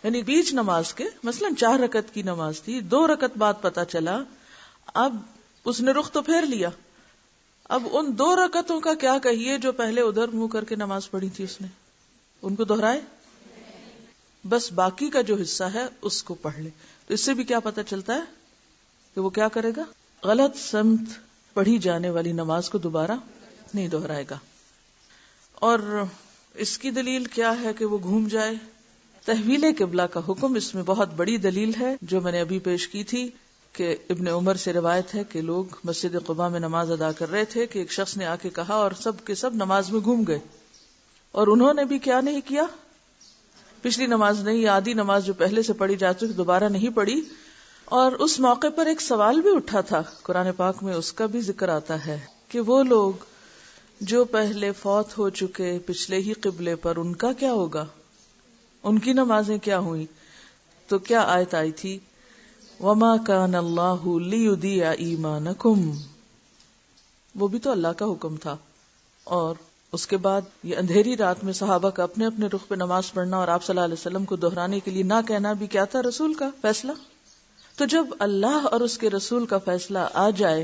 یعنی بیچ نماز کے مثلا 4 رکعت کی نماز تھی، 2 رکعت بعد پتہ چلا، اب اس نے رخ تو پھیر لیا، اب ان 2 رکعتوں کا کیا کہیے جو پہلے ادھر منہ کر کے نماز پڑھی تھی اس نے؟ ان کو دہرائے؟ بس باقی کا جو حصہ ہے اس کو پڑھ لے. تو اس سے بھی کیا پتہ چلتا ہے کہ وہ کیا کرے گا؟ غلط سمت پڑھی جانے والی نماز کو دوبارہ نہیں دہرائے گا. اور اس کی دلیل کیا ہے کہ وہ گھوم جائے؟ تحویل قبلہ کا حکم اس میں بہت بڑی دلیل ہے جو میں نے ابھی پیش کی تھی کہ ابن عمر سے روایت ہے کہ لوگ مسجد قباء میں نماز ادا کر رہے تھے کہ ایک شخص نے آ کے کہا اور سب کے سب نماز میں گھوم گئے، اور انہوں نے بھی کیا نہیں کیا؟ پچھلی نماز نہیں، آدھی نماز جو پہلے سے پڑھی جا چکی دوبارہ نہیں پڑھی. اور اس موقع پر ایک سوال بھی اٹھا تھا، قرآن پاک میں اس کا بھی ذکر آتا ہے کہ وہ لوگ جو پہلے فوت ہو چکے پچھلے ہی قبلے پر ان کا کیا ہوگا، ان کی نمازیں کیا ہوئیں؟ تو کیا آیت آئی تھی؟ وَمَا كَانَ اللَّهُ لِيُضِيعَ إِيمَانَكُمْ. وہ بھی تو اللہ کا حکم تھا. اور اس کے بعد یہ اندھیری رات میں صحابہ کا اپنے اپنے رخ پہ نماز پڑھنا اور آپ صلی اللہ علیہ وسلم کو دہرانے کے لیے نہ کہنا بھی کیا تھا؟ رسول کا فیصلہ. تو جب اللہ اور اس کے رسول کا فیصلہ آ جائے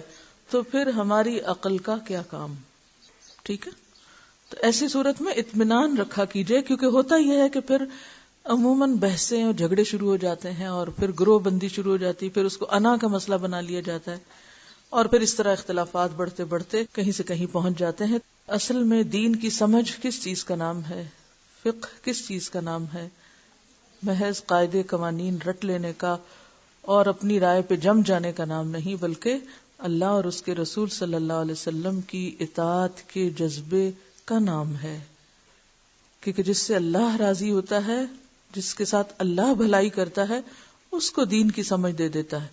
تو پھر ہماری عقل کا کیا کام؟ ٹھیک ہے. تو ایسی صورت میں اطمینان رکھا کیجئے، کیونکہ ہوتا یہ ہے کہ پھر عموماً بحثیں اور جھگڑے شروع ہو جاتے ہیں اور پھر گروہ بندی شروع ہو جاتی ہے، پھر اس کو انا کا مسئلہ بنا لیا جاتا ہے اور پھر اس طرح اختلافات بڑھتے بڑھتے کہیں سے کہیں پہنچ جاتے ہیں. اصل میں دین کی سمجھ کس چیز کا نام ہے؟ فقہ کس چیز کا نام ہے؟ محض قاعدے قوانین رٹ لینے کا اور اپنی رائے پہ جم جانے کا نام نہیں، بلکہ اللہ اور اس کے رسول صلی اللہ علیہ وسلم کی اطاعت کے جذبے کا نام ہے. کیونکہ جس سے اللہ راضی ہوتا ہے، جس کے ساتھ اللہ بھلائی کرتا ہے، اس کو دین کی سمجھ دے دیتا ہے.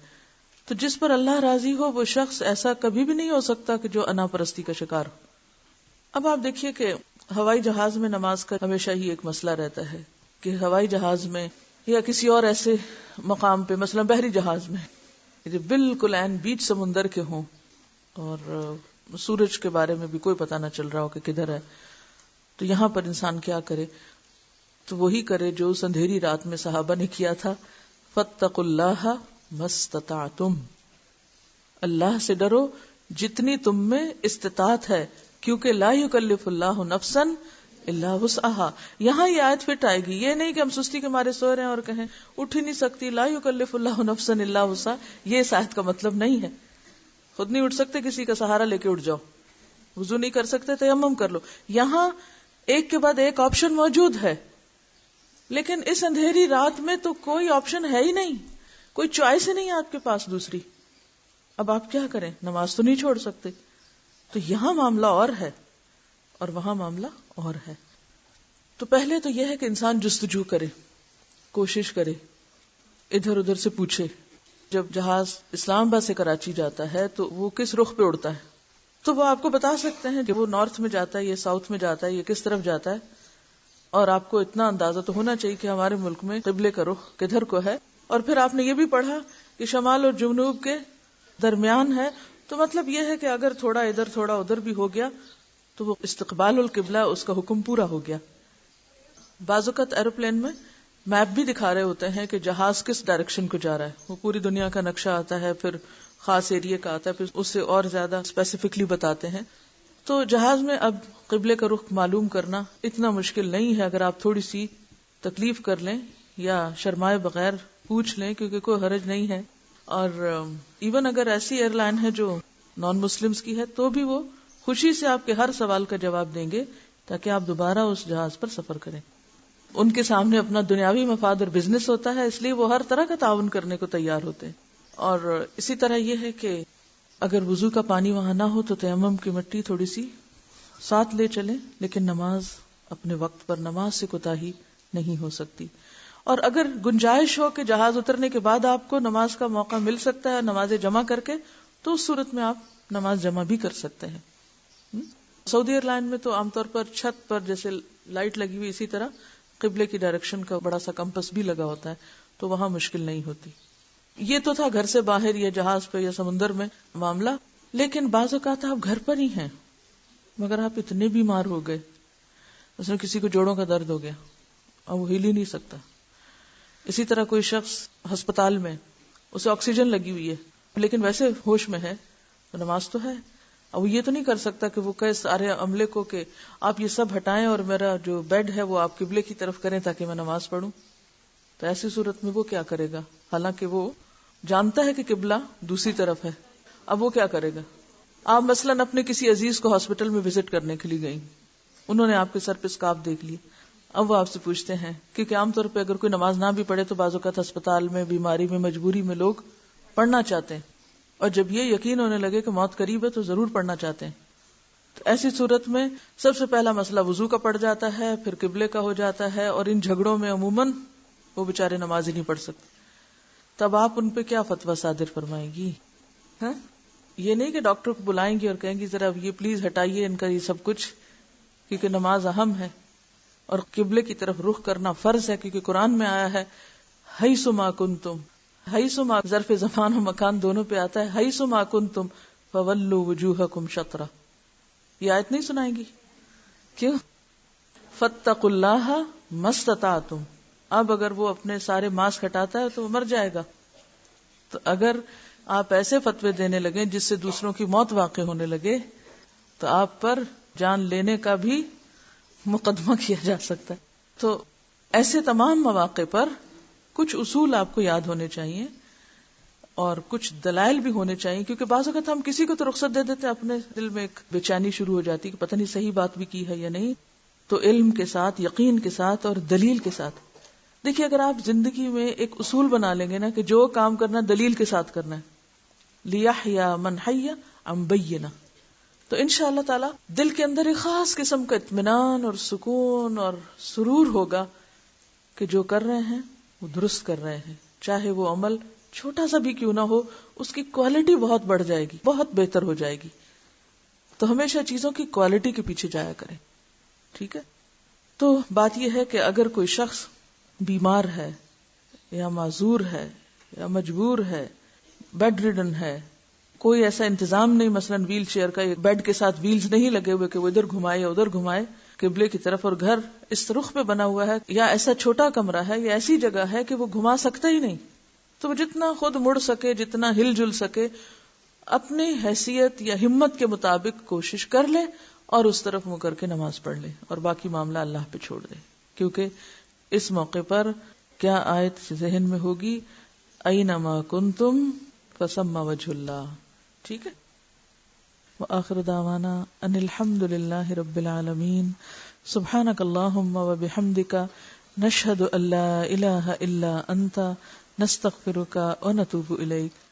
تو جس پر اللہ راضی ہو وہ شخص ایسا کبھی بھی نہیں ہو سکتا کہ جو انا پرستی کا شکار ہو. اب آپ دیکھیے کہ ہوائی جہاز میں نماز کا ہمیشہ ہی ایک مسئلہ رہتا ہے کہ ہوائی جہاز میں یا کسی اور ایسے مقام پہ، مثلا بحری جہاز میں جو بالکل عین بیچ سمندر کے ہوں اور سورج کے بارے میں بھی کوئی پتہ نہ چل رہا ہو کہ کدھر ہے، تو یہاں پر انسان کیا کرے؟ تو وہی کرے جو اس اندھیری رات میں صحابہ نے کیا تھا، فاتقوا اللہ ما استطعتم. اللہ سے ڈرو جتنی تم میں استطاعت ہے، کیونکہ لا یکلف اللہ نفسا الا وسعها. یہاں یہ آیت فٹ آئے گی، یہ نہیں کہ ہم سستی کے مارے سو رہے ہیں اور کہیں اٹھ ہی نہیں سکتی، لا یکلف اللہ نفسا الا وسعها. یہ اس آیت کا مطلب نہیں ہے. خود نہیں اٹھ سکتے، کسی کا سہارا لے کے اٹھ جاؤ. وضو نہیں کر سکتے، تیمم کر لو. یہاں ایک کے بعد ایک آپشن موجود ہے، لیکن اس اندھیری رات میں تو کوئی آپشن ہے ہی نہیں، کوئی چوائس ہی نہیں ہے آپ کے پاس دوسری. اب آپ کیا کریں؟ نماز تو نہیں چھوڑ سکتے. تو یہاں معاملہ اور ہے اور وہاں معاملہ اور ہے. تو پہلے تو یہ ہے کہ انسان جستجو کرے، کوشش کرے، ادھر ادھر سے پوچھے. جب جہاز اسلام آباد سے کراچی جاتا ہے تو وہ کس رخ پہ اڑتا ہے، تو وہ آپ کو بتا سکتے ہیں کہ وہ نارتھ میں جاتا ہے یا ساؤتھ میں جاتا ہے یا کس طرف جاتا ہے. اور آپ کو اتنا اندازہ تو ہونا چاہیے کہ ہمارے ملک میں قبلے کا رخ کدھر کو ہے. اور پھر آپ نے یہ بھی پڑھا کہ شمال اور جنوب کے درمیان ہے، تو مطلب یہ ہے کہ اگر تھوڑا ادھر تھوڑا ادھر بھی ہو گیا تو وہ استقبال القبلہ، اس کا حکم پورا ہو گیا. بعض اوقات ایروپلین میں میپ بھی دکھا رہے ہوتے ہیں کہ جہاز کس ڈائریکشن کو جا رہا ہے، وہ پوری دنیا کا نقشہ آتا ہے، پھر خاص ایریے کا آتا ہے، پھر اس سے اور زیادہ اسپیسیفکلی بتاتے ہیں. تو جہاز میں اب قبلے کا رخ معلوم کرنا اتنا مشکل نہیں ہے، اگر آپ تھوڑی سی تکلیف کر لیں یا شرمائے بغیر پوچھ لیں، کیونکہ کوئی حرج نہیں ہے. اور ایون اگر ایسی ایئر لائن ہے جو نان مسلمز کی ہے تو بھی وہ خوشی سے آپ کے ہر سوال کا جواب دیں گے تاکہ آپ دوبارہ اس جہاز پر سفر کریں. ان کے سامنے اپنا دنیاوی مفاد اور بزنس ہوتا ہے، اس لیے وہ ہر طرح کا تعاون کرنے کو تیار ہوتے ہیں. اور اسی طرح یہ ہے کہ اگر وضو کا پانی وہاں نہ ہو تو تیمم کی مٹی تھوڑی سی ساتھ لے چلیں، لیکن نماز اپنے وقت پر، نماز سے کوتاہی نہیں ہو سکتی. اور اگر گنجائش ہو کہ جہاز اترنے کے بعد آپ کو نماز کا موقع مل سکتا ہے نمازیں جمع کر کے، تو اس صورت میں آپ نماز جمع بھی کر سکتے ہیں. سعودی ایئر لائن میں تو عام طور پر چھت پر جیسے لائٹ لگی ہوئی، اسی طرح قبلے کی ڈائریکشن کا بڑا سا کمپس بھی لگا ہوتا ہے، تو وہاں مشکل نہیں ہوتی. یہ تو تھا گھر سے باہر یا جہاز پہ یا سمندر میں معاملہ. لیکن بعض اوقات آپ گھر پر ہی ہیں مگر آپ اتنے بیمار ہو گئے، مثلا کسی کو جوڑوں کا درد ہو گیا اور وہ ہل ہی نہیں سکتا. اسی طرح کوئی شخص ہسپتال میں، اسے آکسیجن لگی ہوئی ہے لیکن ویسے ہوش میں ہے، تو نماز تو ہے. اب وہ یہ تو نہیں کر سکتا کہ وہ کہے سارے عملے کو کہ آپ یہ سب ہٹائیں اور میرا جو بیڈ ہے وہ آپ قبلے کی طرف کریں تاکہ میں نماز پڑھوں. تو ایسی صورت میں وہ کیا کرے گا، حالانکہ وہ جانتا ہے کہ قبلہ دوسری طرف ہے. اب وہ کیا کرے گا؟ آپ مثلاً اپنے کسی عزیز کو ہاسپٹل میں وزٹ کرنے کے لیے گئیں، انہوں نے آپ کے سر پہ اسکارف دیکھ لی. اب وہ آپ سے پوچھتے ہیں، کیونکہ عام طور پہ اگر کوئی نماز نہ بھی پڑھے تو بعض اوقات ہسپتال میں، بیماری میں، مجبوری میں لوگ پڑھنا چاہتے ہیں، اور جب یہ یقین ہونے لگے کہ موت قریب ہے تو ضرور پڑھنا چاہتے ہیں. تو ایسی صورت میں سب سے پہلا مسئلہ وضو کا پڑ جاتا ہے، پھر قبلے کا ہو جاتا ہے، اور ان جھگڑوں میں عموماً وہ بیچارے نماز ہی نہیں پڑھ سکتے. تب آپ ان پہ کیا فتویٰ صادر فرمائیں گی؟ یہ نہیں کہ ڈاکٹر کو بلائیں گی اور کہیں گی ذرا یہ پلیز ہٹائیے ان کا یہ سب کچھ، کیونکہ نماز اہم ہے اور قبلے کی طرف رخ کرنا فرض ہے، کیونکہ قرآن میں آیا ہے حیث ما کنتم. حیث ما ظرف زمان و مکان دونوں پہ آتا ہے، حیث ما کنتم فولوا وجوہکم شطرہ. یہ آیت نہیں سنائیں گی؟ کیوں؟ فاتقوا اللہ ما استطعتم. اب اگر وہ اپنے سارے ماسک ہٹاتا ہے تو وہ مر جائے گا. تو اگر آپ ایسے فتوے دینے لگے جس سے دوسروں کی موت واقع ہونے لگے تو آپ پر جان لینے کا بھی مقدمہ کیا جا سکتا ہے. تو ایسے تمام مواقع پر کچھ اصول آپ کو یاد ہونے چاہیے اور کچھ دلائل بھی ہونے چاہیے، کیونکہ بعض اوقات ہم کسی کو تو رخصت دے دیتے، اپنے دل میں ایک بے چینی شروع ہو جاتی کہ پتہ نہیں صحیح بات بھی کی ہے یا نہیں. تو علم کے ساتھ، یقین کے ساتھ اور دلیل کے ساتھ. دیکھیے اگر آپ زندگی میں ایک اصول بنا لیں گے نا کہ جو کام کرنا دلیل کے ساتھ کرنا ہے، لیحیا من حی عن بینہ، تو انشاءاللہ تعالی دل کے اندر ایک خاص قسم کا اطمینان اور سکون اور سرور ہوگا کہ جو کر رہے ہیں وہ درست کر رہے ہیں، چاہے وہ عمل چھوٹا سا بھی کیوں نہ ہو، اس کی کوالٹی بہت بڑھ جائے گی، بہت بہتر ہو جائے گی. تو ہمیشہ چیزوں کی کوالٹی کے پیچھے جایا کریں. ٹھیک ہے؟ تو بات یہ ہے کہ اگر کوئی شخص بیمار ہے یا معذور ہے یا مجبور ہے، بیڈ ریڈن ہے، کوئی ایسا انتظام نہیں، مثلا ویل چیئر کا، بیڈ کے ساتھ ویلز نہیں لگے ہوئے کہ وہ ادھر گھمائے یا ادھر گھمائے قبلے کی طرف، اور گھر اس رخ پہ بنا ہوا ہے یا ایسا چھوٹا کمرہ ہے یا ایسی جگہ ہے کہ وہ گھما سکتا ہی نہیں، تو وہ جتنا خود مڑ سکے، جتنا ہل جل سکے، اپنی حیثیت یا ہمت کے مطابق کوشش کر لے اور اس طرف منہ کر کے نماز پڑھ لے، اور باقی معاملہ اللہ پہ چھوڑ دے. کیونکہ اس موقع پر کیا آیت ذہن میں ہوگی؟ اینما کنتم فثم وجہ اللہ. ٹھیک ہے؟ وآخر دعوانا ان الحمد للہ رب العالمین. سبحانک اللہم وبحمدک، نشہد ان لا الہ الا انت، نستغفرک ونتوب الیک.